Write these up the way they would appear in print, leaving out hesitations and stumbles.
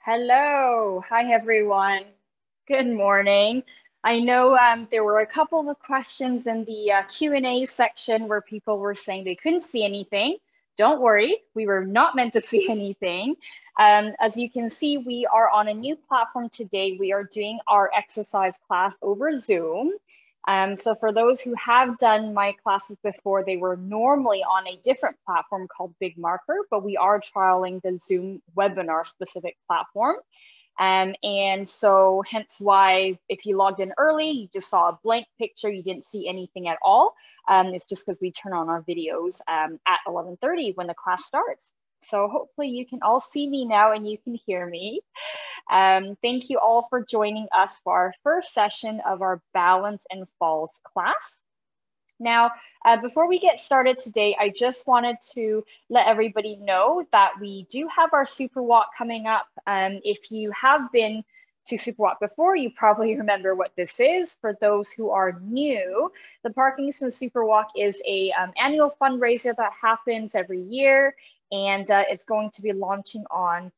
Hello. Hi, everyone. Good morning. I know there were a couple of questions in the Q&A section where people were saying they couldn't see anything. Don't worry, we were not meant to see anything. As you can see, we are on a new platform today. We are doing our exercise class over Zoom. So for those who have done my classes before, they were normally on a different platform called Big Marker, but we are trialing the Zoom webinar specific platform. And so hence why if you logged in early, you just saw a blank picture, you didn't see anything at all. It's just because we turn on our videos at 11:30 when the class starts. So hopefully you can all see me now and you can hear me. Thank you all for joining us for our first session of our balance and falls class. Now, before we get started today, I just wanted to let everybody know that we do have our Super Walk coming up. If you have been to Super Walk before, you probably remember what this is. For those who are new, the Parkinson Super Walk is a annual fundraiser that happens every year, and it's going to be launching on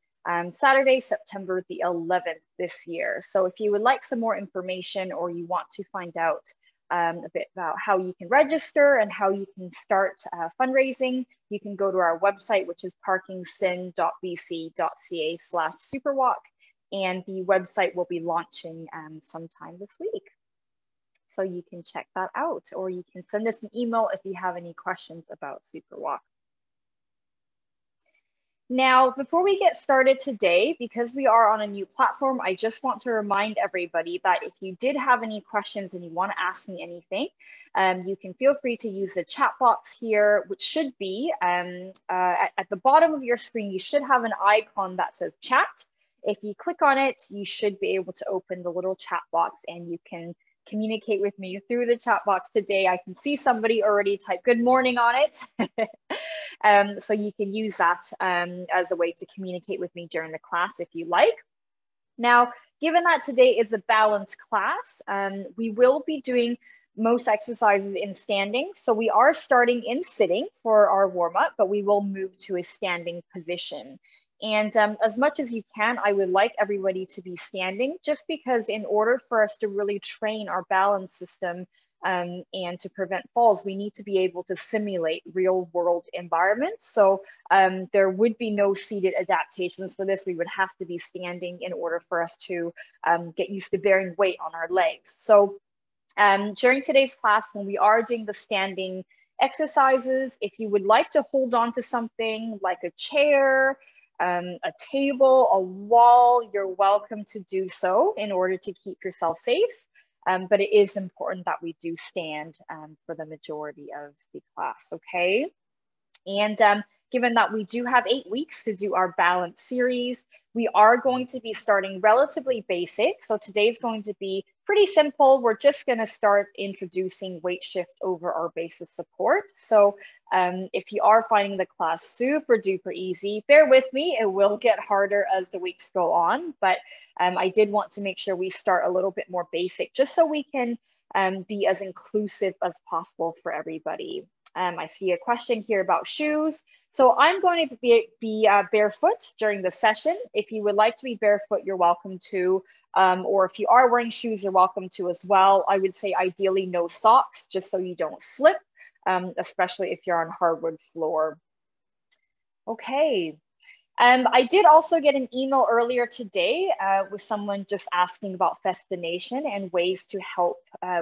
Saturday, September the 11th this year. So if you would like some more information or you want to find out a bit about how you can register and how you can start fundraising, you can go to our website, which is parkinson.bc.ca/superwalk, and the website will be launching sometime this week. So you can check that out, or you can send us an email if you have any questions about Superwalk. Now, before we get started today, because we are on a new platform, I just want to remind everybody that if you did have any questions and you want to ask me anything, you can feel free to use the chat box here, which should be at the bottom of your screen. You should have an icon that says chat. If you click on it, you should be able to open the little chat box and you can communicate with me through the chat box today. I can see somebody already type good morning on it. So you can use that as a way to communicate with me during the class if you like. Now, given that today is a balanced class, we will be doing most exercises in standing. So we are starting in sitting for our warm-up, but we will move to a standing position. And as much as you can, I would like everybody to be standing, just because in order for us to really train our balance system and to prevent falls, we need to be able to simulate real world environments. So there would be no seated adaptations for this. We would have to be standing in order for us to get used to bearing weight on our legs. So during today's class, when we are doing the standing exercises, if you would like to hold on to something like a chair, a table, a wall, you're welcome to do so in order to keep yourself safe. But it is important that we do stand for the majority of the class, okay? And given that we do have 8 weeks to do our balance series, we are going to be starting relatively basic. So today's going to be pretty simple. We're just going to start introducing weight shift over our basis support. So if you are finding the class super duper easy, bear with me. It will get harder as the weeks go on, but I did want to make sure we start a little bit more basic, just so we can be as inclusive as possible for everybody. I see a question here about shoes. So I'm going to be barefoot during the session. If you would like to be barefoot, you're welcome to, or if you are wearing shoes, you're welcome to as well. I would say ideally no socks, just so you don't slip, especially if you're on hardwood floor. Okay. I did also get an email earlier today with someone just asking about festination and ways to help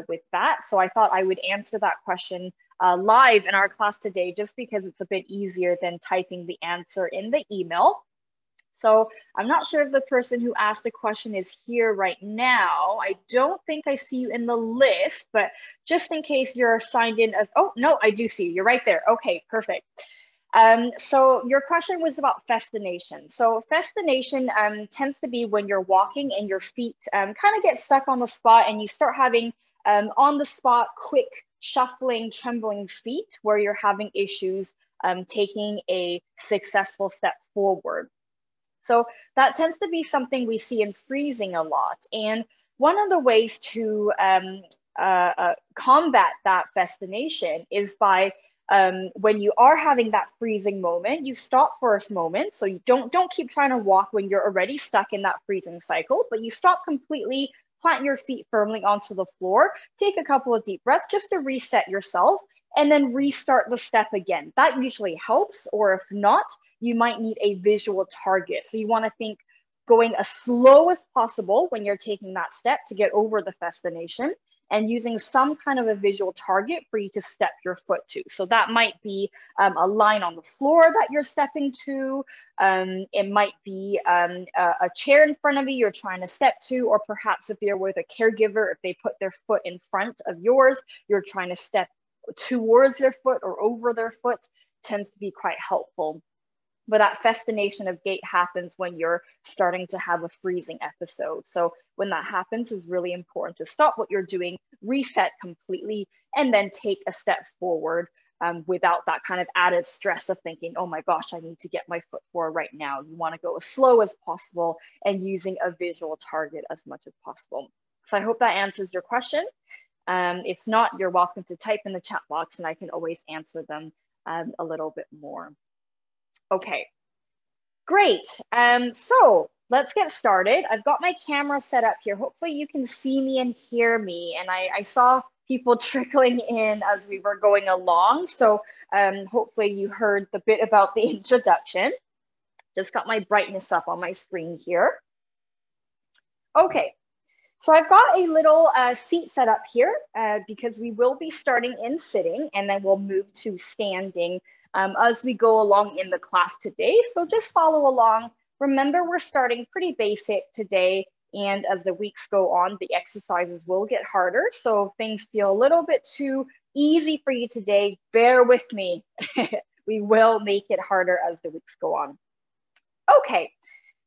with that. So I thought I would answer that question live in our class today, just because it's a bit easier than typing the answer in the email. So I'm not sure if the person who asked the question is here right now. I don't think I see you in the list, but just in case you're signed in as, oh, no, I do see you. You're right there. Okay, perfect. So your question was about festination. So festination tends to be when you're walking and your feet kind of get stuck on the spot and you start having on the spot, quick shuffling, trembling feet where you're having issues taking a successful step forward. So that tends to be something we see in freezing a lot. And one of the ways to combat that festination is by when you are having that freezing moment, you stop for a moment. So you don't keep trying to walk when you're already stuck in that freezing cycle, but you stop completely, plant your feet firmly onto the floor, take a couple of deep breaths just to reset yourself, and then restart the step again. That usually helps, or if not, you might need a visual target. So you want to think going as slow as possible when you're taking that step to get over the destination, and using some kind of a visual target for you to step your foot to. So that might be a line on the floor that you're stepping to. It might be a chair in front of you you're trying to step to, or perhaps if you're with a caregiver, if they put their foot in front of yours, you're trying to step towards their foot or over their foot, tends to be quite helpful. But that festination of gait happens when you're starting to have a freezing episode. So when that happens, it's really important to stop what you're doing, reset completely, and then take a step forward without that kind of added stress of thinking, oh my gosh, I need to get my foot forward right now. You want to go as slow as possible and using a visual target as much as possible. So I hope that answers your question. If not, you're welcome to type in the chat box and I can always answer them a little bit more. Okay, great. So let's get started. I've got my camera set up here. Hopefully you can see me and hear me. And I saw people trickling in as we were going along. So hopefully you heard the bit about the introduction. Just got my brightness up on my screen here. Okay, so I've got a little seat set up here because we will be starting in sitting and then we'll move to standing as we go along in the class today. So just follow along. Remember, we're starting pretty basic today, and as the weeks go on, the exercises will get harder. So if things feel a little bit too easy for you today, bear with me. We will make it harder as the weeks go on. Okay,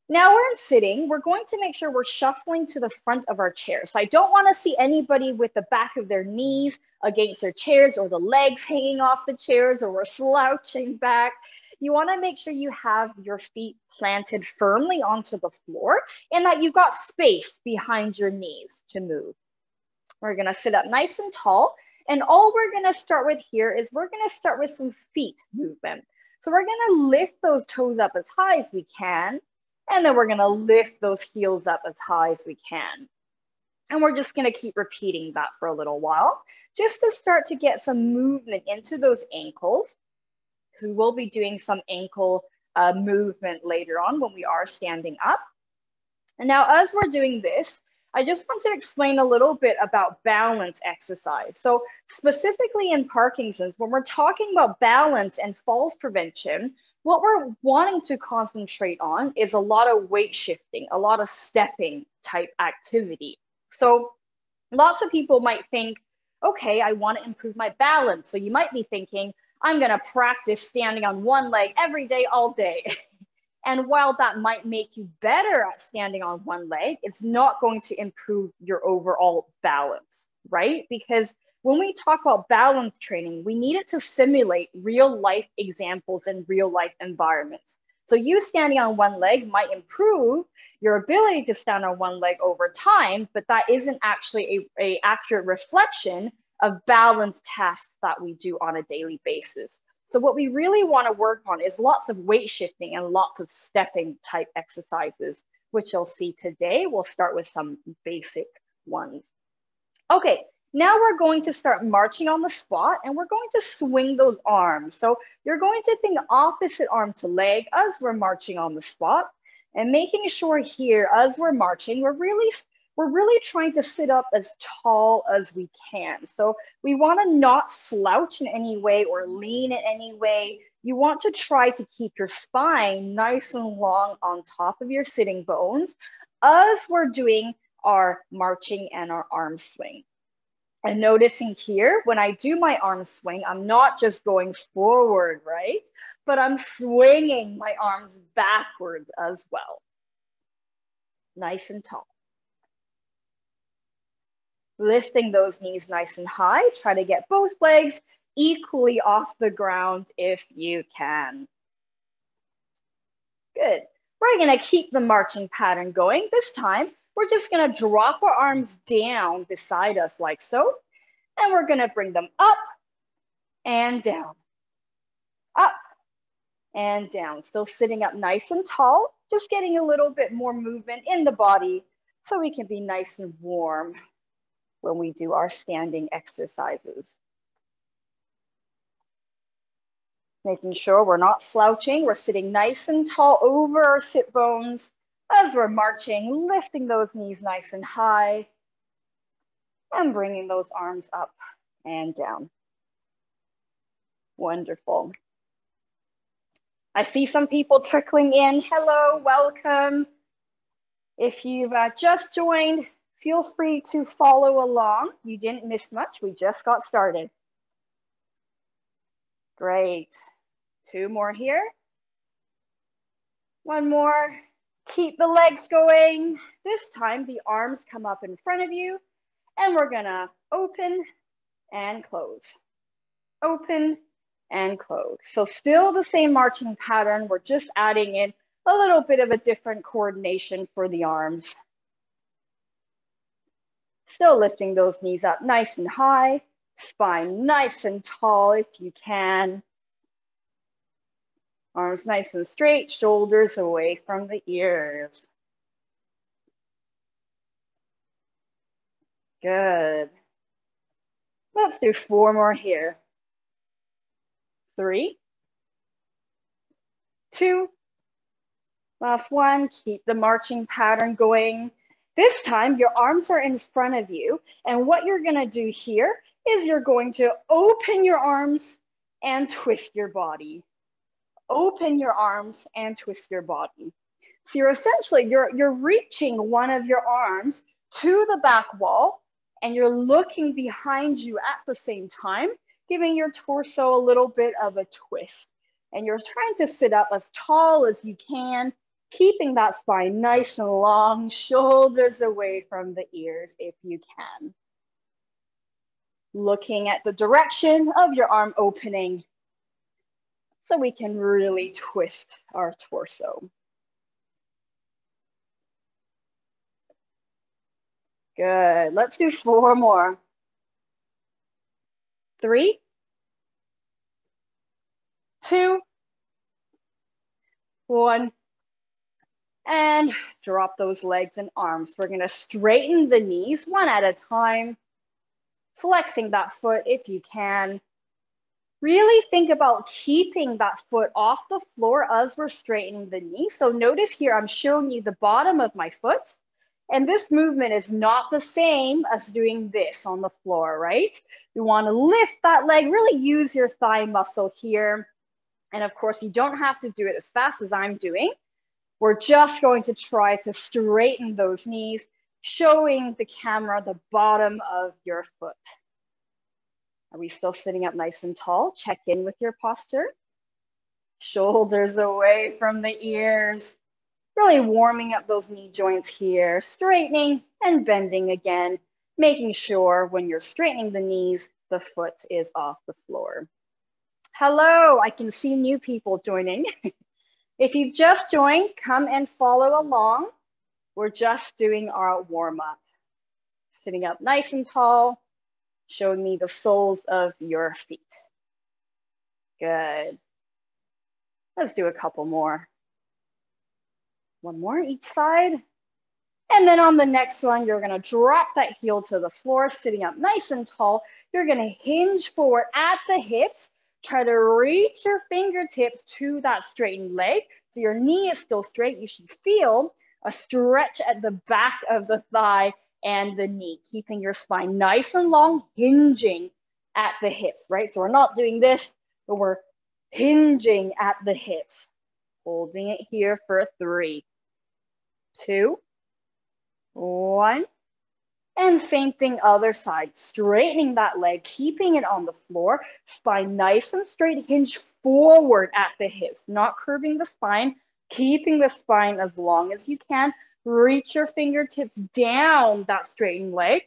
now we're in sitting. We're going to make sure we're shuffling to the front of our chair. So I don't want to see anybody with the back of their knees against their chairs or the legs hanging off the chairs or we're slouching back. You want to make sure you have your feet planted firmly onto the floor and that you've got space behind your knees to move. We're going to sit up nice and tall. And all we're going to start with here is we're going to start with some feet movement. So we're going to lift those toes up as high as we can. And then we're going to lift those heels up as high as we can. And we're just going to keep repeating that for a little while, just to start to get some movement into those ankles, because we will be doing some ankle movement later on when we are standing up. And now as we're doing this, I just want to explain a little bit about balance exercise. So specifically in Parkinson's, when we're talking about balance and falls prevention, what we're wanting to concentrate on is a lot of weight shifting, a lot of stepping type activity. So lots of people might think, okay, I want to improve my balance. So you might be thinking, I'm going to practice standing on one leg every day, all day. And while that might make you better at standing on one leg, it's not going to improve your overall balance, right? Because when we talk about balance training, we need it to simulate real life examples in real life environments. So you standing on one leg might improve your ability to stand on one leg over time, but that isn't actually an accurate reflection of balance tasks that we do on a daily basis. So what we really want to work on is lots of weight shifting and lots of stepping type exercises, which you'll see today. We'll start with some basic ones. Okay, now we're going to start marching on the spot and we're going to swing those arms. So you're going to think opposite arm to leg as we're marching on the spot, and making sure here as we're marching, we're really trying to sit up as tall as we can. So we want to not slouch in any way or lean in any way. You want to try to keep your spine nice and long on top of your sitting bones as we're doing our marching and our arm swing. And noticing here, when I do my arm swing, I'm not just going forward, right? But I'm swinging my arms backwards as well. Nice and tall. Lifting those knees nice and high. Try to get both legs equally off the ground if you can. Good. We're going to keep the marching pattern going. This time, we're just going to drop our arms down beside us like so. And we're going to bring them up and down. and down. Still sitting up nice and tall, just getting a little bit more movement in the body so we can be nice and warm when we do our standing exercises. Making sure we're not slouching, we're sitting nice and tall over our sit bones as we're marching, lifting those knees nice and high and bringing those arms up and down. Wonderful. I see some people trickling in. Hello, welcome. If you've just joined, feel free to follow along. You didn't miss much, we just got started. Great. 2 more here. 1 more. Keep the legs going. This time the arms come up in front of you and we're gonna open and close. Open and close. So still the same marching pattern. We're just adding in a little bit of a different coordination for the arms. Still lifting those knees up nice and high, spine nice and tall if you can. Arms nice and straight, shoulders away from the ears. Good. Let's do 4 more here. 3, 2, last one. Keep the marching pattern going. This time your arms are in front of you, and what you're gonna do here is you're going to open your arms and twist your body. Open your arms and twist your body. So you're essentially, you're reaching one of your arms to the back wall and you're looking behind you at the same time, giving your torso a little bit of a twist. And you're trying to sit up as tall as you can, keeping that spine nice and long, shoulders away from the ears if you can. Looking at the direction of your arm opening so we can really twist our torso. Good. Let's do 4 more. 3, 2, 1. And drop those legs and arms. We're going to straighten the knees one at a time, flexing that foot if you can. Really think about keeping that foot off the floor as we're straightening the knee. So notice here, I'm showing you the bottom of my foot. And this movement is not the same as doing this on the floor, right? You want to lift that leg, really use your thigh muscle here. And of course, you don't have to do it as fast as I'm doing. We're just going to try to straighten those knees, showing the camera the bottom of your foot. Are we still sitting up nice and tall? Check in with your posture. Shoulders away from the ears. Really warming up those knee joints here, straightening and bending again, making sure when you're straightening the knees, the foot is off the floor. Hello, I can see new people joining. If you've just joined, come and follow along. We're just doing our warm-up. Sitting up nice and tall, showing me the soles of your feet. Good. Let's do a couple more. 1 more each side. And then on the next one, you're gonna drop that heel to the floor, sitting up nice and tall. You're gonna hinge forward at the hips. Try to reach your fingertips to that straightened leg. So your knee is still straight. You should feel a stretch at the back of the thigh and the knee, keeping your spine nice and long, hinging at the hips, right? So we're not doing this, but we're hinging at the hips. Holding it here for 3, 2, 1. And same thing, other side. Straightening that leg, keeping it on the floor. Spine nice and straight, hinge forward at the hips, not curving the spine, keeping the spine as long as you can. Reach your fingertips down that straightened leg.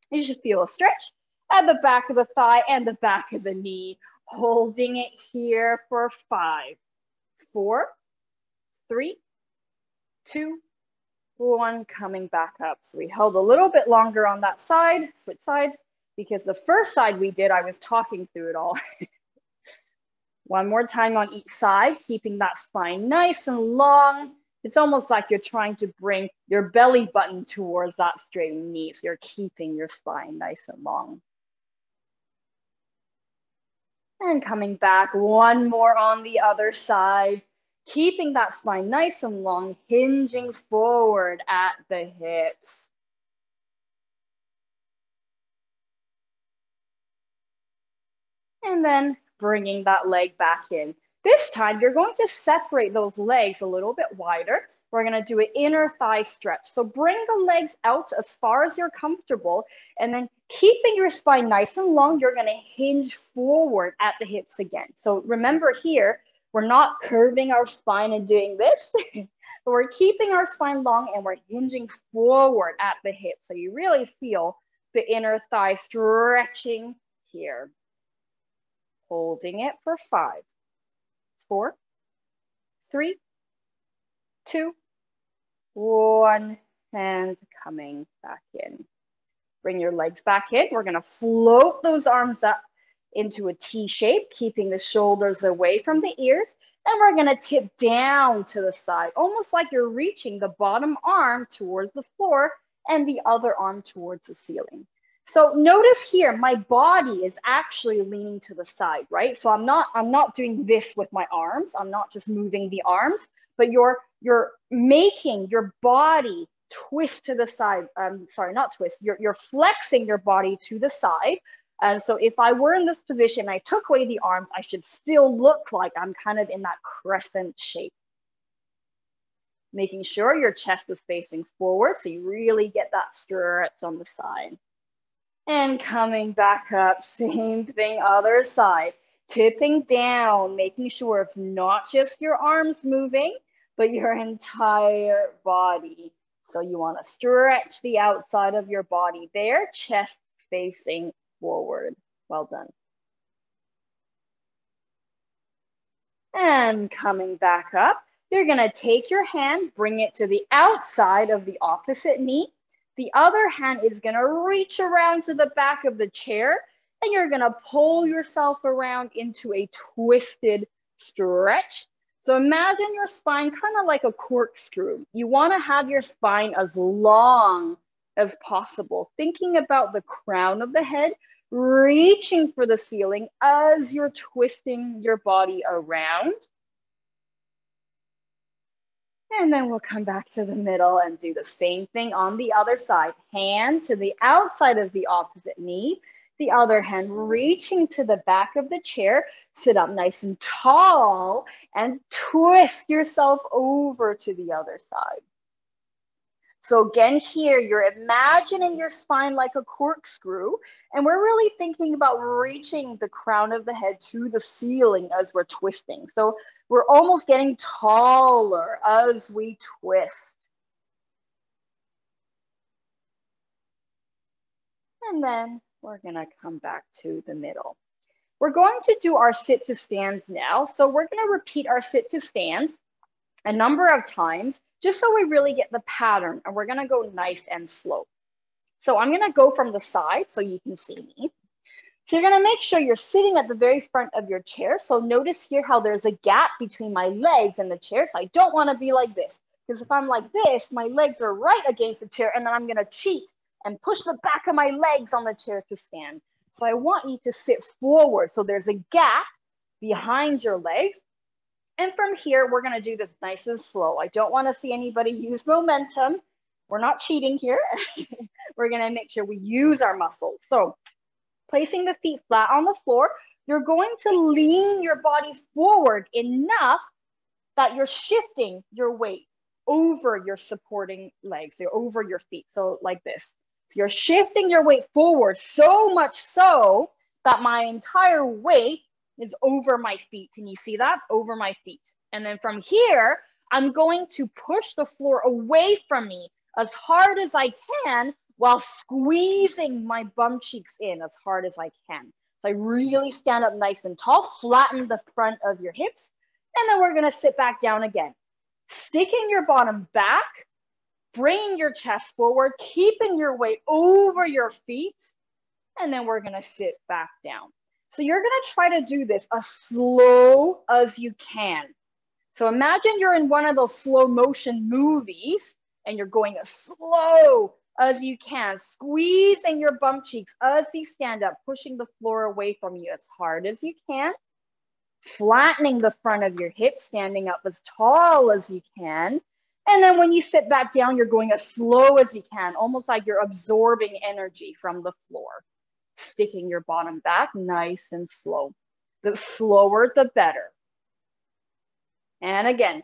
You should feel a stretch at the back of the thigh and the back of the knee. Holding it here for 5, 4, 3, 2, 1, coming back up. So we held a little bit longer on that side, switch sides, because the first side we did, I was talking through it all. One more time on each side, keeping that spine nice and long. It's almost like you're trying to bring your belly button towards that straightened knee. So you're keeping your spine nice and long. And coming back, one more on the other side, keeping that spine nice and long, hinging forward at the hips. And then bringing that leg back in. This time, you're going to separate those legs a little bit wider. We're going to do an inner thigh stretch. So bring the legs out as far as you're comfortable. And then keeping your spine nice and long, you're going to hinge forward at the hips again. So remember here, we're not curving our spine and doing this, but we're keeping our spine long and we're hinging forward at the hips. So you really feel the inner thigh stretching here. Holding it for 5, 4, 3, 2, 1, and coming back in. Bring your legs back in. We're going to float those arms up into a T shape, keeping the shoulders away from the ears. And we're going to tip down to the side, almost like you're reaching the bottom arm towards the floor and the other arm towards the ceiling. So notice here, my body is actually leaning to the side, right? So I'm not doing this with my arms. I'm not just moving the arms, but you're making your body twist to the side. Sorry, not twist. You're flexing your body to the side. And so if I were in this position, I took away the arms, I should still look like I'm kind of in that crescent shape. Making sure your chest is facing forward so you really get that stretch on the side. And coming back up, same thing, other side. Tipping down, making sure it's not just your arms moving, but your entire body. So you want to stretch the outside of your body there, chest facing forward. Well done. And coming back up, you're going to take your hand, bring it to the outside of the opposite knee. The other hand is going to reach around to the back of the chair, and you're going to pull yourself around into a twisted stretch. So imagine your spine kind of like a corkscrew. You want to have your spine as long as possible, thinking about the crown of the head, reaching for the ceiling as you're twisting your body around. And then we'll come back to the middle and do the same thing on the other side. Hand to the outside of the opposite knee. The other hand reaching to the back of the chair. Sit up nice and tall and twist yourself over to the other side. So again here, you're imagining your spine like a corkscrew, and we're really thinking about reaching the crown of the head to the ceiling as we're twisting. So we're almost getting taller as we twist. And then we're gonna come back to the middle. We're going to do our sit to stands now. So we're gonna repeat our sit to stands a number of times, just so we really get the pattern, and we're gonna go nice and slow. So I'm gonna go from the side so you can see me. So you're gonna make sure you're sitting at the very front of your chair. So notice here how there's a gap between my legs and the chair. So I don't wanna be like this, because if I'm like this, my legs are right against the chair, and then I'm gonna cheat and push the back of my legs on the chair to stand. So I want you to sit forward. So there's a gap behind your legs. And from here, we're gonna do this nice and slow. I don't wanna see anybody use momentum. We're not cheating here. We're gonna make sure we use our muscles. So placing the feet flat on the floor, you're going to lean your body forward enough that you're shifting your weight over your supporting legs, so over your feet, so like this. So you're shifting your weight forward so much so that my entire weight is over my feet. Can you see that? Over my feet. And then from here, I'm going to push the floor away from me as hard as I can while squeezing my bum cheeks in as hard as I can. So I really stand up nice and tall, flatten the front of your hips, and then we're gonna sit back down again. Sticking your bottom back, bringing your chest forward, keeping your weight over your feet, and then we're gonna sit back down. So you're gonna try to do this as slow as you can. So imagine you're in one of those slow motion movies and you're going as slow as you can, squeezing your bum cheeks as you stand up, pushing the floor away from you as hard as you can, flattening the front of your hips, standing up as tall as you can. And then when you sit back down, you're going as slow as you can, almost like you're absorbing energy from the floor, sticking your bottom back nice and slow. The slower, the better. And again,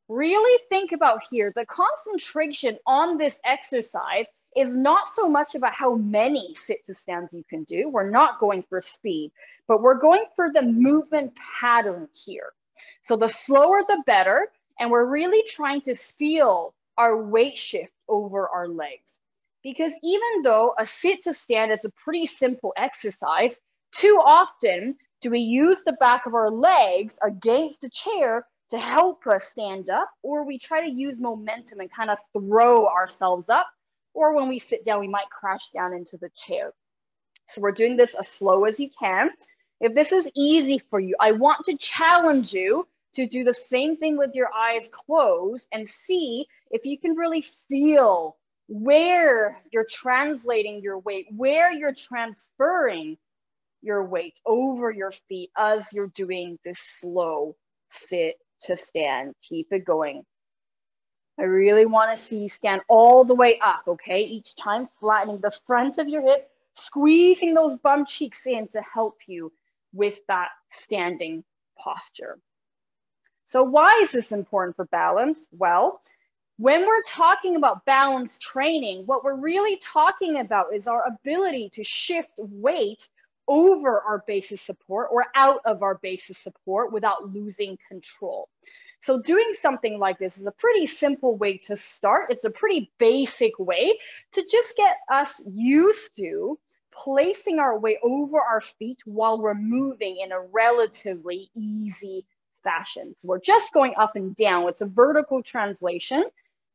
really think about here, the concentration on this exercise is not so much about how many sit to stands you can do. We're not going for speed, but we're going for the movement pattern here. So the slower, the better. And we're really trying to feel our weight shift over our legs. Because even though a sit to stand is a pretty simple exercise, too often do we use the back of our legs against a chair to help us stand up, or we try to use momentum and kind of throw ourselves up, or when we sit down, we might crash down into the chair. So we're doing this as slow as you can. If this is easy for you, I want to challenge you to do the same thing with your eyes closed and see if you can really feel where you're translating your weight, where you're transferring your weight over your feet as you're doing this slow sit to stand. Keep it going. I really want to see you stand all the way up, okay? Each time flattening the front of your hip, squeezing those bum cheeks in to help you with that standing posture. So why is this important for balance? Well, when we're talking about balance training, what we're really talking about is our ability to shift weight over our base of support or out of our base of support without losing control. So doing something like this is a pretty simple way to start. It's a pretty basic way to just get us used to placing our weight over our feet while we're moving in a relatively easy fashion. So we're just going up and down. It's a vertical translation.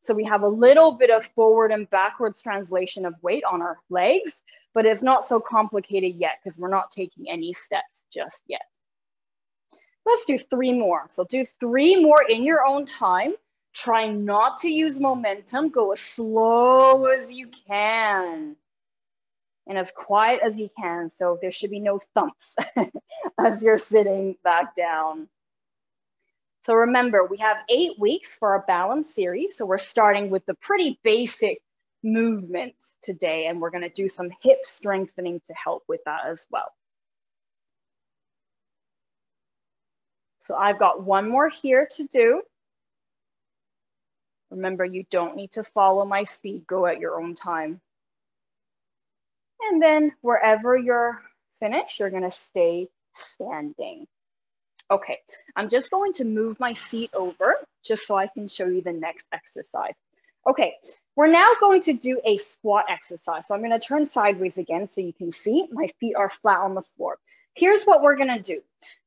So we have a little bit of forward and backwards translation of weight on our legs, but it's not so complicated yet because we're not taking any steps just yet. Let's do 3 more. So do 3 more in your own time. Try not to use momentum. Go as slow as you can and as quiet as you can. So there should be no thumps as you're sitting back down. So remember, we have 8 weeks for our balance series. So we're starting with the pretty basic movements today, and we're going to do some hip strengthening to help with that as well. So I've got 1 more here to do. Remember, you don't need to follow my speed. Go at your own time. And then wherever you're finished, you're going to stay standing. Okay, I'm just going to move my seat over just so I can show you the next exercise. Okay, we're now going to do a squat exercise. So I'm going to turn sideways again so you can see my feet are flat on the floor. Here's what we're going to do.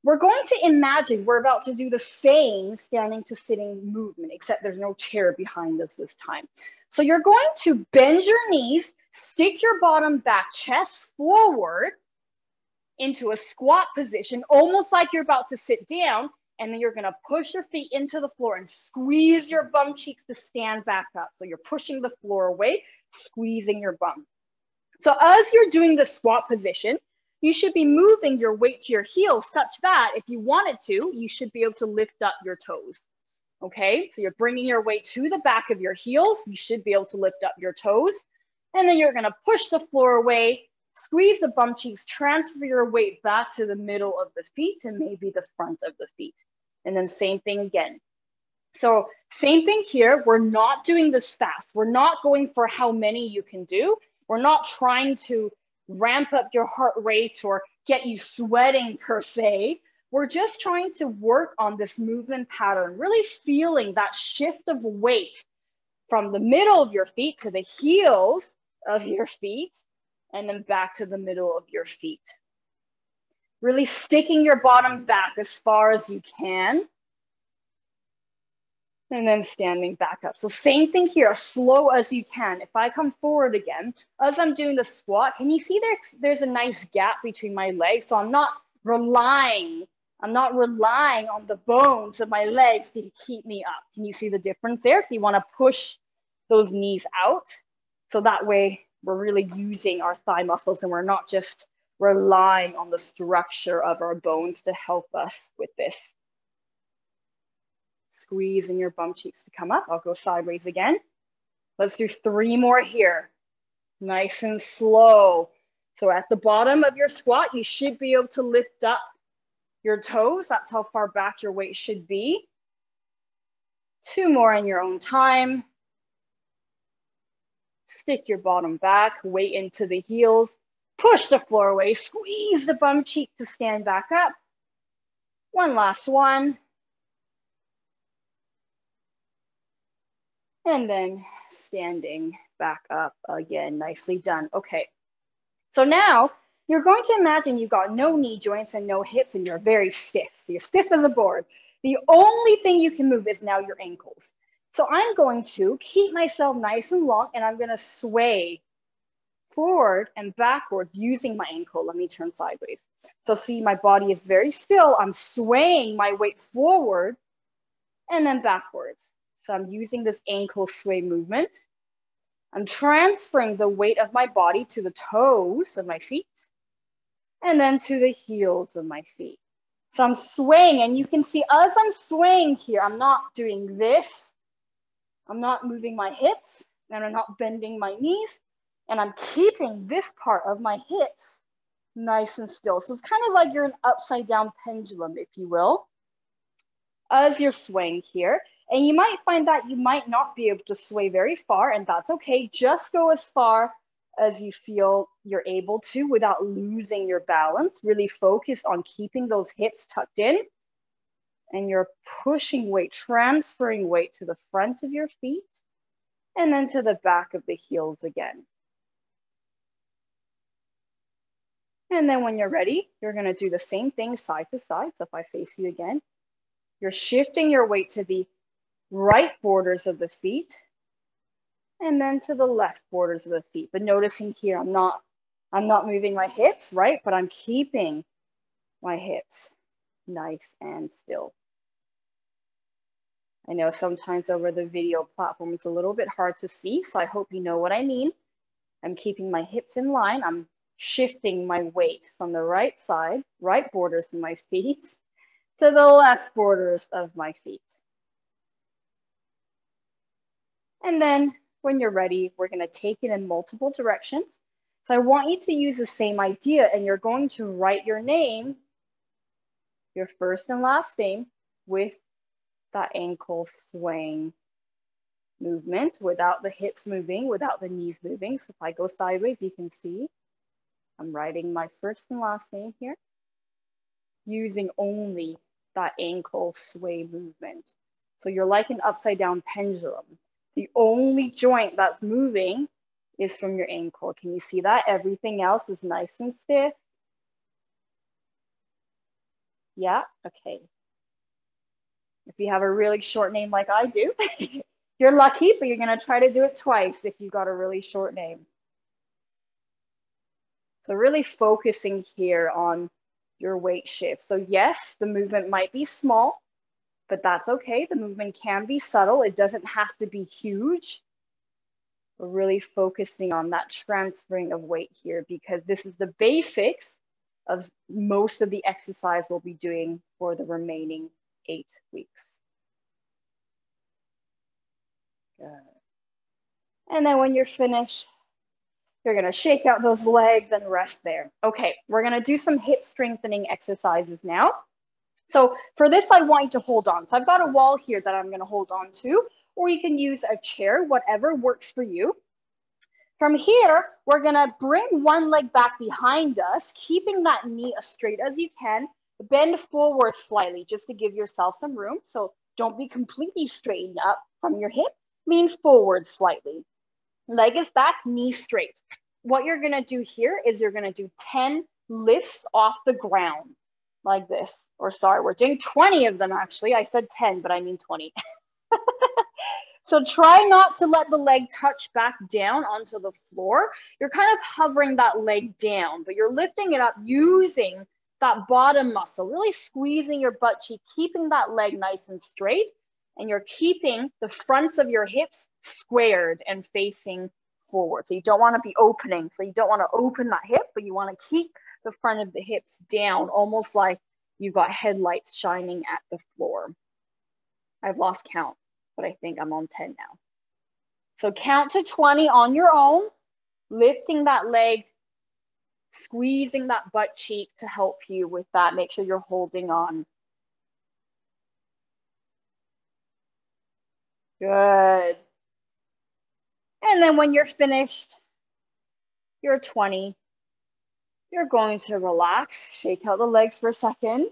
We're going to imagine we're about to do the same standing to sitting movement, except there's no chair behind us this time. So you're going to bend your knees, stick your bottom back, chest forward into a squat position, almost like you're about to sit down, and then you're going to push your feet into the floor and squeeze your bum cheeks to stand back up. So you're pushing the floor away, squeezing your bum. So as you're doing the squat position, you should be moving your weight to your heels such that if you wanted to, you should be able to lift up your toes. Okay, so you're bringing your weight to the back of your heels. You should be able to lift up your toes. And then you're going to push the floor away, squeeze the bum cheeks, transfer your weight back to the middle of the feet and maybe the front of the feet. And then same thing again. So same thing here. We're not doing this fast. We're not going for how many you can do. We're not trying to ramp up your heart rate or get you sweating per se. We're just trying to work on this movement pattern, really feeling that shift of weight from the middle of your feet to the heels of your feet, and then back to the middle of your feet. Really sticking your bottom back as far as you can. And then standing back up. So same thing here, as slow as you can. If I come forward again, as I'm doing the squat, can you see there's a nice gap between my legs? So I'm not I'm not relying on the bones of my legs to keep me up. Can you see the difference there? So you want to push those knees out. So that way we're really using our thigh muscles and we're not just relying on the structure of our bones to help us with this. Squeezing your bum cheeks to come up. I'll go sideways again. Let's do 3 more here. Nice and slow. So at the bottom of your squat, you should be able to lift up your toes. That's how far back your weight should be. 2 more in your own time. Stick your bottom back, weight into the heels. Push the floor away, squeeze the bum cheek to stand back up. 1 last one. And then standing back up again, nicely done. Okay, so now you're going to imagine you've got no knee joints and no hips and you're very stiff. So you're stiff as a board. The only thing you can move is now your ankles. So I'm going to keep myself nice and long and I'm gonna sway forward and backwards using my ankle. Let me turn sideways. So see, my body is very still. I'm swaying my weight forward and then backwards. So I'm using this ankle sway movement. I'm transferring the weight of my body to the toes of my feet and then to the heels of my feet. So I'm swaying, and you can see as I'm swaying here, I'm not doing this. I'm not moving my hips and I'm not bending my knees, and I'm keeping this part of my hips nice and still. So it's kind of like you're an upside down pendulum, if you will, as you're swaying here. And you might find that you might not be able to sway very far, and that's okay. Just go as far as you feel you're able to without losing your balance. Really focus on keeping those hips tucked in, and you're pushing weight, transferring weight to the front of your feet and then to the back of the heels again. And then when you're ready, you're gonna do the same thing side to side. So if I face you again, you're shifting your weight to the right borders of the feet and then to the left borders of the feet. But noticing here, I'm not moving my hips, right? But I'm keeping my hips nice and still. I know sometimes over the video platform, it's a little bit hard to see, so I hope you know what I mean. I'm keeping my hips in line. I'm shifting my weight from the right side, right borders of my feet, to the left borders of my feet. And then when you're ready, we're gonna take it in multiple directions. So I want you to use the same idea, and you're going to write your name, your first and last name, with that ankle swaying movement, without the hips moving, without the knees moving. So if I go sideways, you can see I'm writing my first and last name here, using only that ankle sway movement. So you're like an upside down pendulum. The only joint that's moving is from your ankle. Can you see that? Everything else is nice and stiff. Yeah, okay. If you have a really short name like I do, you're lucky, but you're gonna try to do it twice if you've got a really short name. So really focusing here on your weight shift. So yes, the movement might be small, but that's okay. The movement can be subtle. It doesn't have to be huge. We're really focusing on that transferring of weight here, because this is the basics of most of the exercise we'll be doing for the remaining 8 weeks. Good. And then when you're finished, you're gonna shake out those legs and rest there. Okay, we're gonna do some hip strengthening exercises now. So for this, I want you to hold on. So I've got a wall here that I'm gonna hold on to, or you can use a chair, whatever works for you. From here, we're gonna bring one leg back behind us, keeping that knee as straight as you can. Bend forward slightly just to give yourself some room. So don't be completely straightened up from your hip, lean forward slightly. Leg is back, knee straight. What you're gonna do here is you're gonna do 10 lifts off the ground like this. Or sorry, we're doing 20 of them actually. I said 10, but I mean 20. So try not to let the leg touch back down onto the floor. You're kind of hovering that leg down, but you're lifting it up using that bottom muscle, really squeezing your butt cheek, keeping that leg nice and straight. And you're keeping the fronts of your hips squared and facing forward. So you don't want to be opening. So you don't want to open that hip, but you want to keep the front of the hips down, almost like you've got headlights shining at the floor. I've lost count, but I think I'm on 10 now. So count to 20 on your own, lifting that leg, squeezing that butt cheek to help you with that. Make sure you're holding on. Good. And then when you're finished, you're 20. You're going to relax, shake out the legs for a second.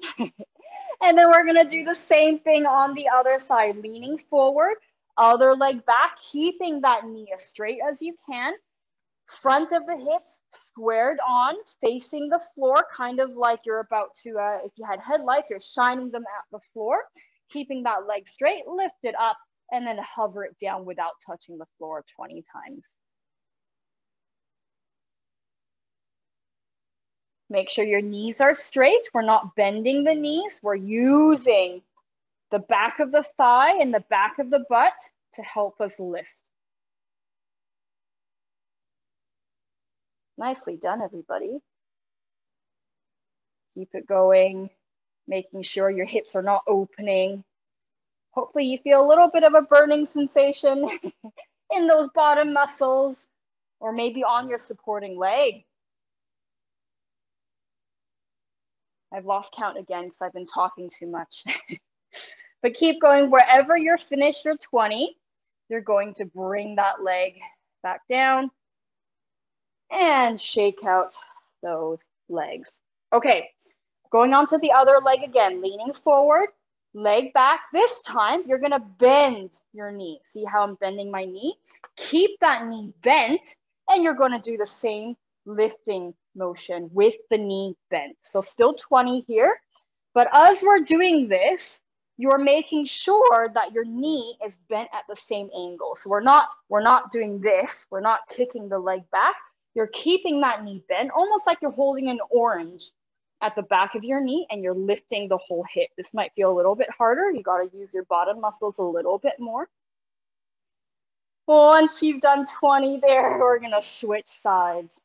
And then we're gonna do the same thing on the other side, leaning forward, other leg back, keeping that knee as straight as you can. Front of the hips squared on, facing the floor, kind of like you're about to, if you had headlights, you're shining them at the floor, keeping that leg straight, lift it up, and then hover it down without touching the floor 20 times. Make sure your knees are straight. We're not bending the knees. We're using the back of the thigh and the back of the butt to help us lift. Nicely done, everybody. Keep it going, making sure your hips are not opening. Hopefully you feel a little bit of a burning sensation in those bottom muscles, or maybe on your supporting leg. I've lost count again because I've been talking too much. But keep going. Wherever you're finished your 20, you're going to bring that leg back down and shake out those legs. Okay, going on to the other leg again, leaning forward, leg back. This time, you're gonna bend your knee. See how I'm bending my knee? Keep that knee bent, and you're gonna do the same lifting motion with the knee bent. So still 20 here, but as we're doing this, you're making sure that your knee is bent at the same angle. So we're not doing this. We're not kicking the leg back. You're keeping that knee bent, almost like you're holding an orange at the back of your knee and you're lifting the whole hip. This might feel a little bit harder. You got to use your bottom muscles a little bit more. Once you've done 20 there, we're going to switch sides.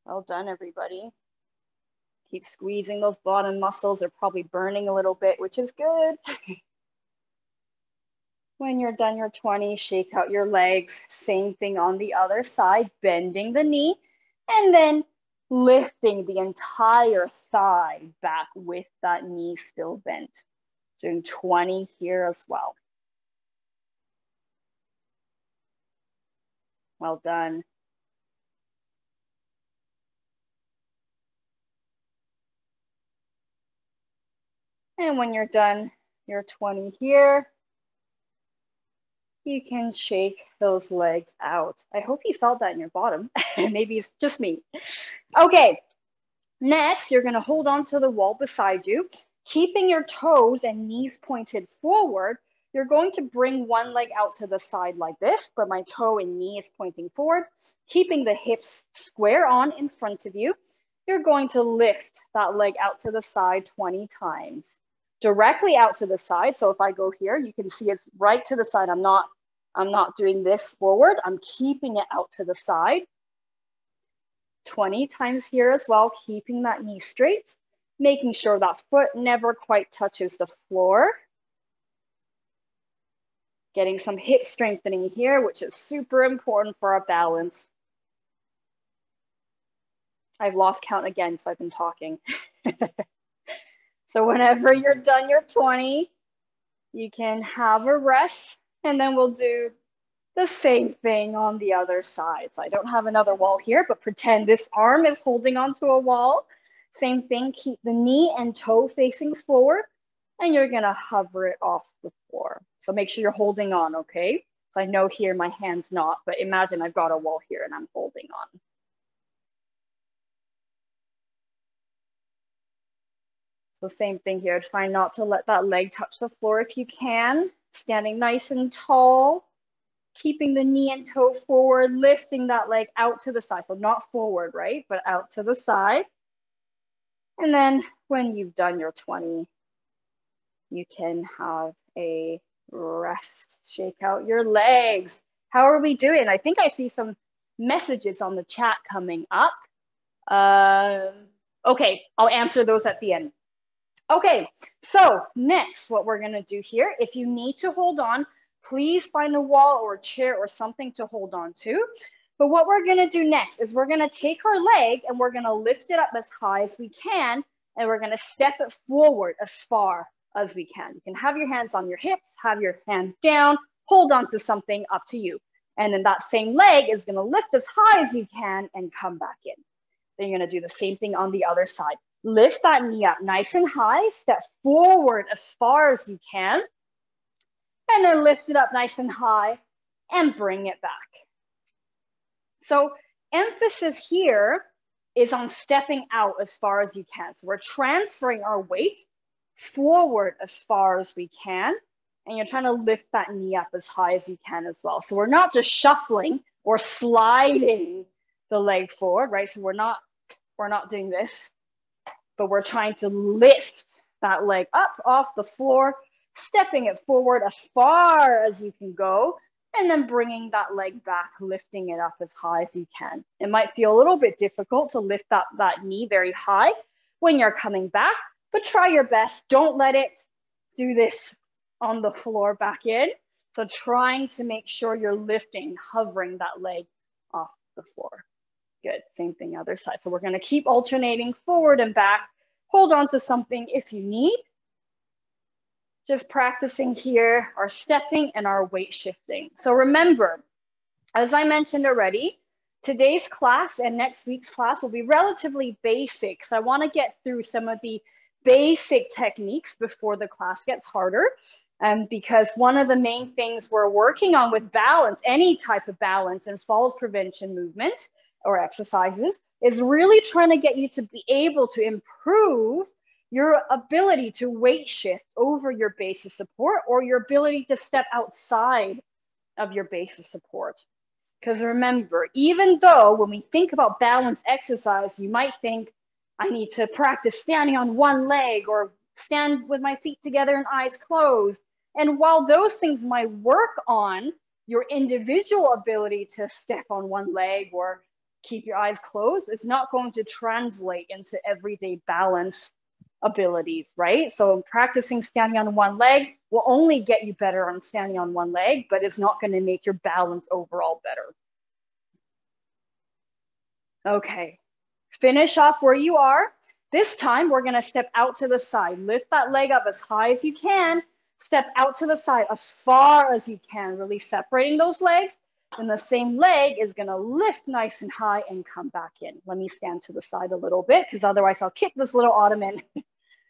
Well done, everybody. Keep squeezing those bottom muscles. They're probably burning a little bit, which is good. When you're done your 20, shake out your legs. Same thing on the other side, bending the knee, and then lifting the entire thigh back with that knee still bent. Doing 20 here as well. Well done. And when you're done, your 20 here, you can shake those legs out. I hope you felt that in your bottom. Maybe it's just me. Okay, next, you're gonna hold on to the wall beside you, keeping your toes and knees pointed forward. You're going to bring one leg out to the side like this, but my toe and knee is pointing forward, keeping the hips square on in front of you. You're going to lift that leg out to the side 20 times. Directly out to the side. So if I go here, you can see it's right to the side. I'm not doing this forward. I'm keeping it out to the side. 20 times here as well, keeping that knee straight, making sure that foot never quite touches the floor. Getting some hip strengthening here, which is super important for our balance. I've lost count again because I've been talking. So whenever you're done your 20, you can have a rest, and then we'll do the same thing on the other side. So I don't have another wall here, but pretend this arm is holding onto a wall. Same thing, keep the knee and toe facing forward, and you're gonna hover it off the floor. So make sure you're holding on, okay? So I know here my hand's not, but imagine I've got a wall here and I'm holding on. So same thing here, try not to let that leg touch the floor if you can. Standing nice and tall. keeping the knee and toe forward, lifting that leg out to the side. So not forward, right? But out to the side. And then when you've done your 20, you can have a rest. Shake out your legs. How are we doing? I think I see some messages on the chat coming up. Okay, I'll answer those at the end. Okay, so next, what we're gonna do here, if you need to hold on, please find a wall or a chair or something to hold on to. But what we're gonna do next is we're gonna take our leg and we're gonna lift it up as high as we can, and we're gonna step it forward as far as we can. You can have your hands on your hips, have your hands down, hold on to something, up to you. And then that same leg is gonna lift as high as you can and come back in. Then you're gonna do the same thing on the other side. Lift that knee up nice and high, step forward as far as you can, and then lift it up nice and high and bring it back. So emphasis here is on stepping out as far as you can. So we're transferring our weight forward as far as we can, and you're trying to lift that knee up as high as you can as well. So we're not just shuffling or sliding the leg forward, right? So we're not doing this, but we're trying to lift that leg up off the floor, stepping it forward as far as you can go, and then bringing that leg back, lifting it up as high as you can. It might feel a little bit difficult to lift up that knee very high when you're coming back, but try your best. Don't let it do this on the floor back in. So trying to make sure you're lifting, hovering that leg off the floor. Good, same thing other side. So we're gonna keep alternating forward and back. Hold on to something if you need. Just practicing here, our stepping and our weight shifting. So remember, as I mentioned already, today's class and next week's class will be relatively basic. So I wanna get through some of the basic techniques before the class gets harder. Because one of the main things we're working on with balance, any type of balance and falls prevention movement or exercises, is really trying to get you to be able to improve your ability to weight shift over your base of support, or your ability to step outside of your base of support. Because remember, even though when we think about balance exercise, you might think, I need to practice standing on one leg or stand with my feet together and eyes closed. And while those things might work on your individual ability to step on one leg or keep your eyes closed, it's not going to translate into everyday balance abilities, right? So practicing standing on one leg will only get you better on standing on one leg, but it's not going to make your balance overall better. Okay, finish off where you are. This time we're going to step out to the side. Lift that leg up as high as you can. Step out to the side as far as you can, really separating those legs. And the same leg is going to lift nice and high and come back in. Let me stand to the side a little bit, because otherwise I'll kick this little ottoman.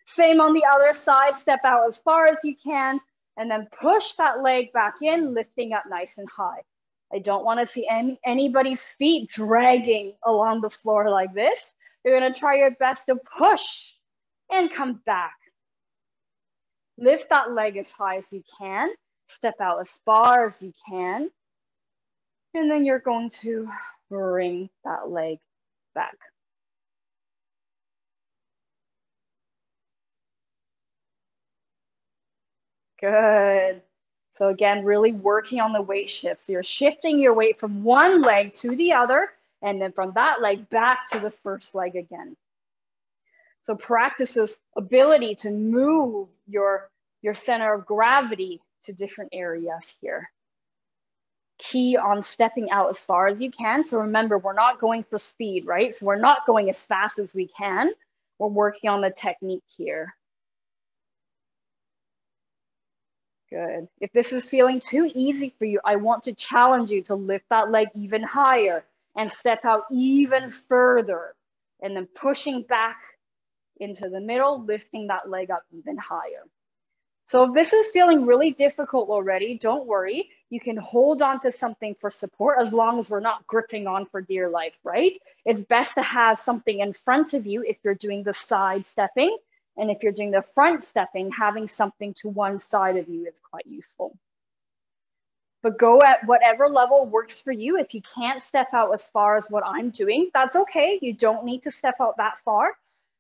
Same on the other side. Step out as far as you can, and then push that leg back in, lifting up nice and high. I don't want to see anybody's feet dragging along the floor like this. You're going to try your best to push and come back. Lift that leg as high as you can. Step out as far as you can. And then you're going to bring that leg back. Good. So again, really working on the weight shift. So you're shifting your weight from one leg to the other, and then from that leg back to the first leg again. So practice this ability to move your center of gravity to different areas here. Key on stepping out as far as you can. So remember, we're not going for speed, right? So we're not going as fast as we can. We're working on the technique here. Good. If this is feeling too easy for you, I want to challenge you to lift that leg even higher and step out even further, and then pushing back into the middle, lifting that leg up even higher. So if this is feeling really difficult already, don't worry. You can hold on to something for support, as long as we're not gripping on for dear life, right? It's best to have something in front of you if you're doing the side stepping. And if you're doing the front stepping, having something to one side of you is quite useful. but go at whatever level works for you. If you can't step out as far as what I'm doing, that's okay. You don't need to step out that far.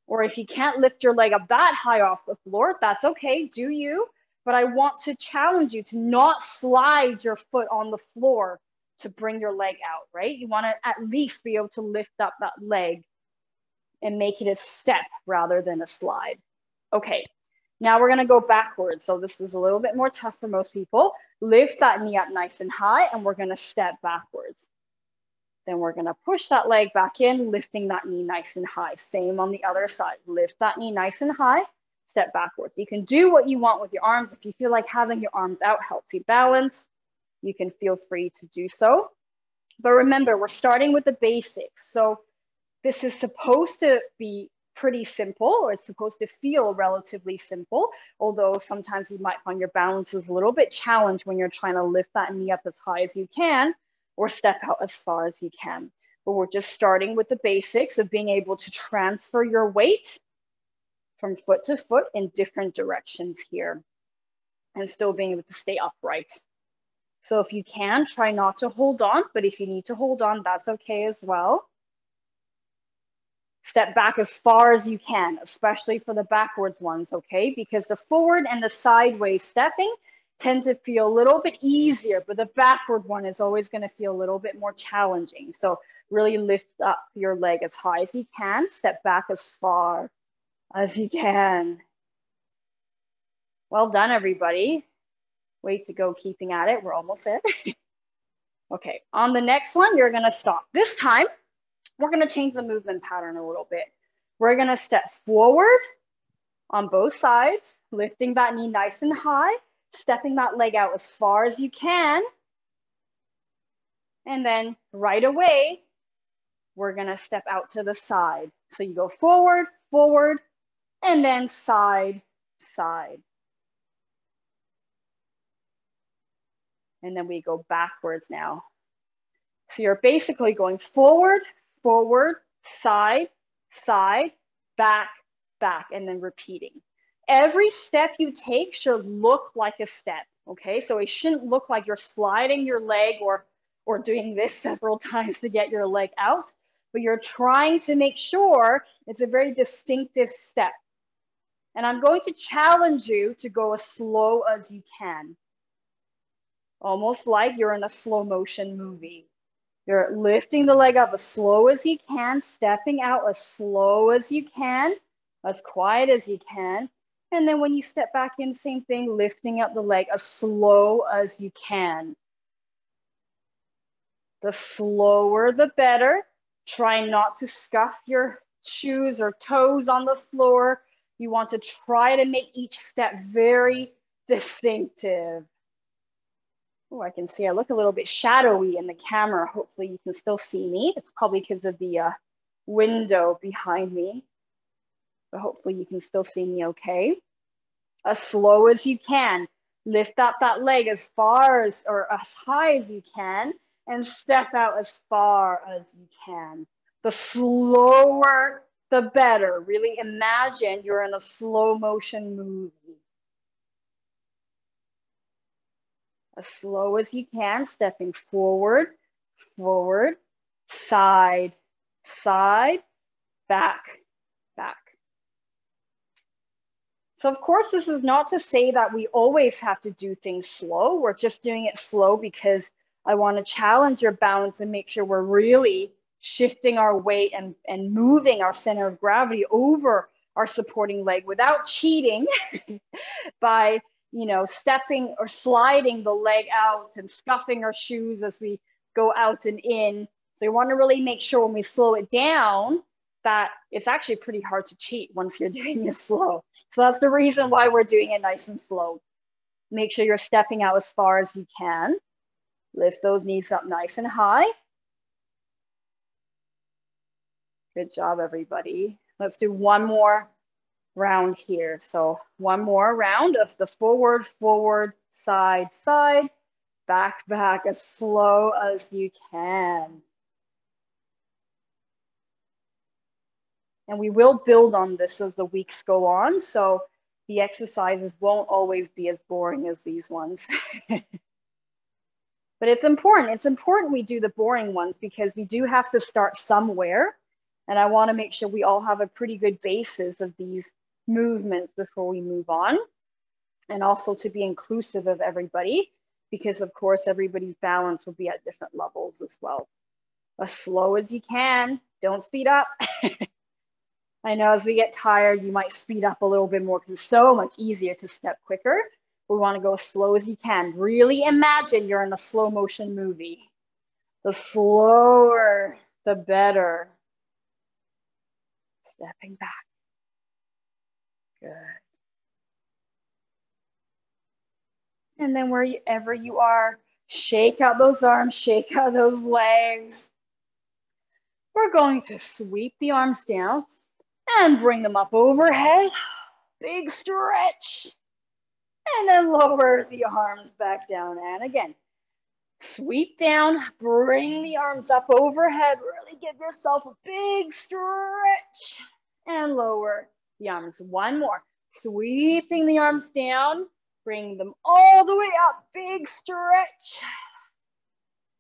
Or if you can't lift your leg up that high off the floor, that's okay, do you? But I want to challenge you to not slide your foot on the floor to bring your leg out, right? You want to at least be able to lift up that leg and make it a step rather than a slide. Okay, now we're gonna go backwards. So this is a little bit more tough for most people. Lift that knee up nice and high, and we're gonna step backwards. Then we're gonna push that leg back in, lifting that knee nice and high. Same on the other side. Lift that knee nice and high, step backwards. You can do what you want with your arms. If you feel like having your arms out helps you balance, you can feel free to do so. But remember, we're starting with the basics. So this is supposed to be pretty simple, or it's supposed to feel relatively simple, although sometimes you might find your balance is a little bit challenged when you're trying to lift that knee up as high as you can or step out as far as you can. But we're just starting with the basics of being able to transfer your weight from foot to foot in different directions here and still being able to stay upright. So if you can, try not to hold on, but if you need to hold on, that's okay as well. Step back as far as you can, especially for the backwards ones, okay? Because the forward and the sideways stepping tend to feel a little bit easier, but the backward one is always going to feel a little bit more challenging. So really lift up your leg as high as you can, step back as far as you can. Well done, everybody. Way to go, keeping at it. We're almost there. Okay, on the next one, you're going to stop. This time, we're going to change the movement pattern a little bit. We're going to step forward on both sides, lifting that knee nice and high, stepping that leg out as far as you can. And then right away, we're going to step out to the side. So you go forward, forward, and then side, side. And then we go backwards now. So you're basically going forward, forward, side, side, back, back, and then repeating. Every step you take should look like a step, okay? So it shouldn't look like you're sliding your leg or doing this several times to get your leg out, but you're trying to make sure it's a very distinctive step. And I'm going to challenge you to go as slow as you can. Almost like you're in a slow motion movie. You're lifting the leg up as slow as you can, stepping out as slow as you can, as quiet as you can. And then when you step back in, same thing, lifting up the leg as slow as you can. The slower, the better. Try not to scuff your shoes or toes on the floor. You want to try to make each step very distinctive. Oh, I can see I look a little bit shadowy in the camera. Hopefully you can still see me. It's probably because of the window behind me. But hopefully you can still see me okay. As slow as you can. Lift up that leg as far as or as high as you can and step out as far as you can. The slower, the better. Really imagine you're in a slow motion movie. As slow as you can, stepping forward, forward, side, side, back, back. So of course, this is not to say that we always have to do things slow. We're just doing it slow because I want to challenge your balance and make sure we're really shifting our weight and moving our center of gravity over our supporting leg without cheating by stepping or sliding the leg out and scuffing our shoes as we go out and in. So you want to really make sure when we slow it down that it's actually pretty hard to cheat once you're doing it slow. So that's the reason why we're doing it nice and slow. Make sure you're stepping out as far as you can. Lift those knees up nice and high. Good job, everybody. Let's do one more round here. So one more round of the forward, forward, side, side, back, back, as slow as you can. And we will build on this as the weeks go on. So the exercises won't always be as boring as these ones. But it's important. It's important we do the boring ones because we do have to start somewhere. And I want to make sure we all have a pretty good basis of these movements before we move on. And also to be inclusive of everybody, because of course, everybody's balance will be at different levels as well. As slow as you can, don't speed up. I know as we get tired, you might speed up a little bit more because it's so much easier to step quicker. We want to go as slow as you can. Really imagine you're in a slow motion movie. The slower, the better. Stepping back. Good. And then wherever you are, shake out those arms, shake out those legs. We're going to sweep the arms down and bring them up overhead. Big stretch. And then lower the arms back down. And again, sweep down, bring the arms up overhead. Really give yourself a big stretch. And lower the arms. One more. Sweeping the arms down. Bring them all the way up. Big stretch.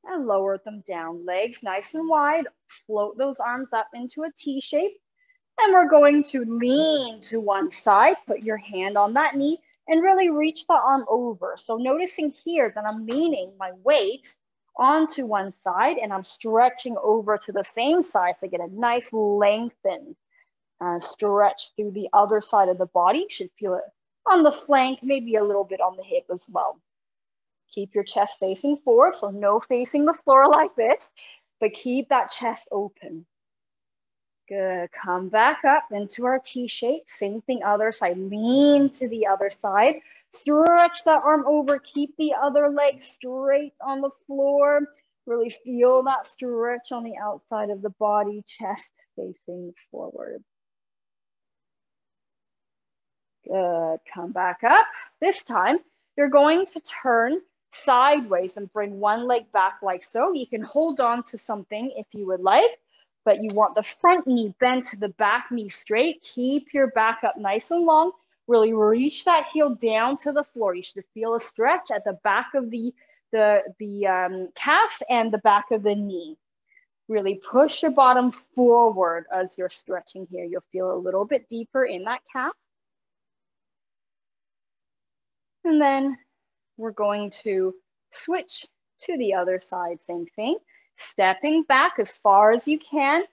And lower them down. Legs nice and wide. Float those arms up into a T shape. And we're going to lean to one side. Put your hand on that knee and really reach the arm over. So noticing here that I'm leaning my weight onto one side and I'm stretching over to the same side. So get a nice lengthened stretch through the other side of the body. You should feel it on the flank, maybe a little bit on the hip as well. Keep your chest facing forward, so no facing the floor like this, but keep that chest open. Good, come back up into our T shape. Same thing, other side, lean to the other side. Stretch that arm over, keep the other leg straight on the floor. Really feel that stretch on the outside of the body, chest facing forward. Good, come back up. This time, you're going to turn sideways and bring one leg back like so. You can hold on to something if you would like, but you want the front knee bent to the back knee straight. Keep your back up nice and long. Really reach that heel down to the floor. You should feel a stretch at the back of the calf and the back of the knee. Really push your bottom forward as you're stretching here. You'll feel a little bit deeper in that calf. And then we're going to switch to the other side, same thing. Stepping back as far as you can.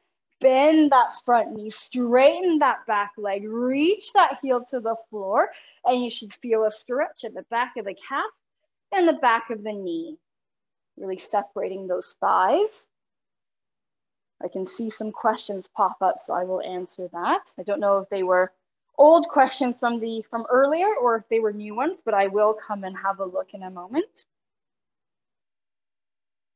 Bend that front knee, straighten that back leg, reach that heel to the floor, and you should feel a stretch at the back of the calf and the back of the knee. Really separating those thighs. I can see some questions pop up, so I will answer that. I don't know if they were old questions from earlier or if they were new ones, but I will come and have a look in a moment.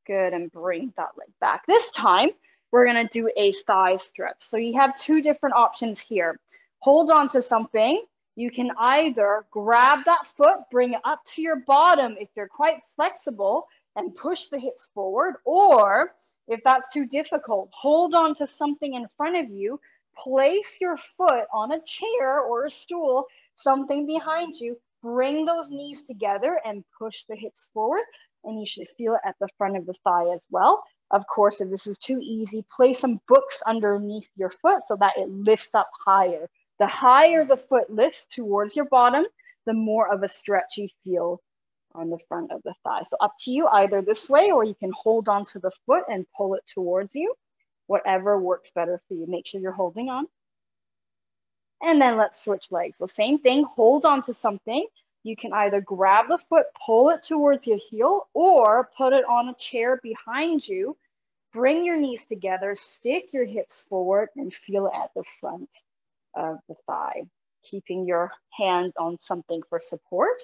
Good, and bring that leg back. This time, we're gonna do a thigh stretch. So you have two different options here. Hold on to something. You can either grab that foot, bring it up to your bottom if you're quite flexible and push the hips forward, or if that's too difficult, hold on to something in front of you, place your foot on a chair or a stool, something behind you, bring those knees together and push the hips forward, and you should feel it at the front of the thigh as well. Of course, if this is too easy, place some books underneath your foot so that it lifts up higher. The higher the foot lifts towards your bottom, the more of a stretch you feel on the front of the thigh. So up to you, either this way, or you can hold on to the foot and pull it towards you. Whatever works better for you. Make sure you're holding on. And then let's switch legs. So same thing, hold on to something. You can either grab the foot, pull it towards your heel, or put it on a chair behind you. Bring your knees together, stick your hips forward, and feel it at the front of the thigh. Keeping your hands on something for support.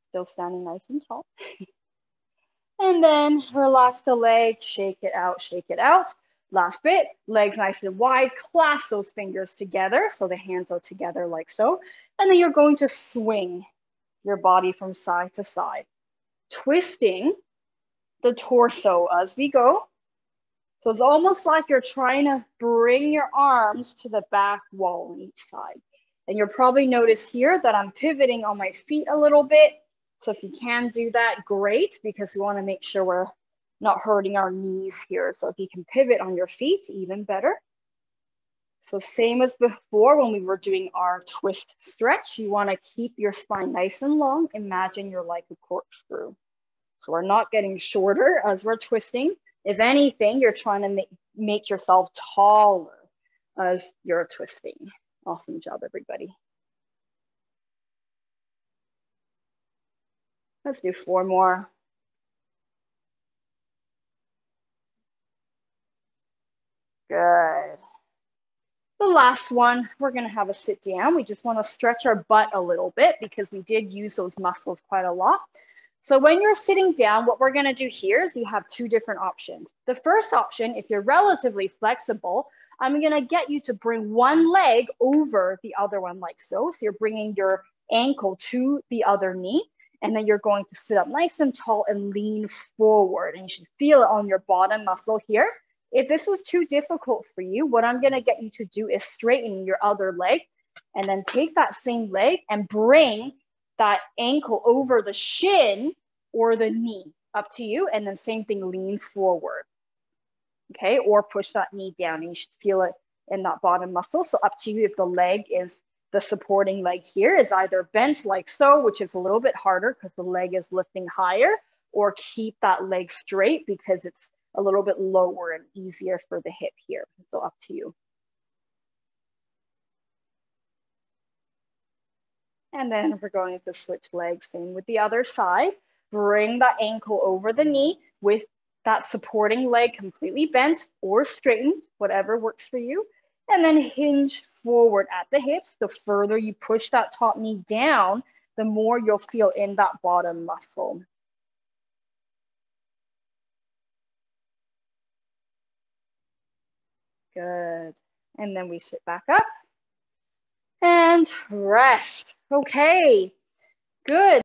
Still standing nice and tall. And then relax the leg, shake it out, shake it out. Last bit, legs nice and wide, clasp those fingers together so the hands are together like so. And then you're going to swing your body from side to side, twisting the torso as we go. So it's almost like you're trying to bring your arms to the back wall on each side. And you'll probably notice here that I'm pivoting on my feet a little bit. So if you can do that, great, because we want to make sure we're not hurting our knees here. So if you can pivot on your feet, even better. So same as before when we were doing our twist stretch, you want to keep your spine nice and long. Imagine you're like a corkscrew. So we're not getting shorter as we're twisting. If anything, you're trying to make yourself taller as you're twisting. Awesome job, everybody. Let's do 4 more. Good. The last one, we're going to have a sit down. We just want to stretch our butt a little bit because we did use those muscles quite a lot. So when you're sitting down, what we're going to do here is you have 2 different options. The first option, if you're relatively flexible, I'm going to get you to bring one leg over the other one like so. So you're bringing your ankle to the other knee, and then you're going to sit up nice and tall and lean forward. And you should feel it on your bottom muscle here. If this is too difficult for you, what I'm going to get you to do is straighten your other leg and then take that same leg and bring that ankle over the shin or the knee, up to you. And then same thing, lean forward. Okay, or push that knee down and you should feel it in that bottom muscle. So up to you if the leg is, the supporting leg here is either bent like so, which is a little bit harder because the leg is lifting higher, or keep that leg straight because it's a little bit lower and easier for the hip here. So up to you. And then we're going to switch legs, same with the other side. Bring that ankle over the knee with that supporting leg completely bent or straightened, whatever works for you. And then hinge forward at the hips. The further you push that top knee down, the more you'll feel in that bottom muscle. Good. And then we sit back up and rest. Okay, good.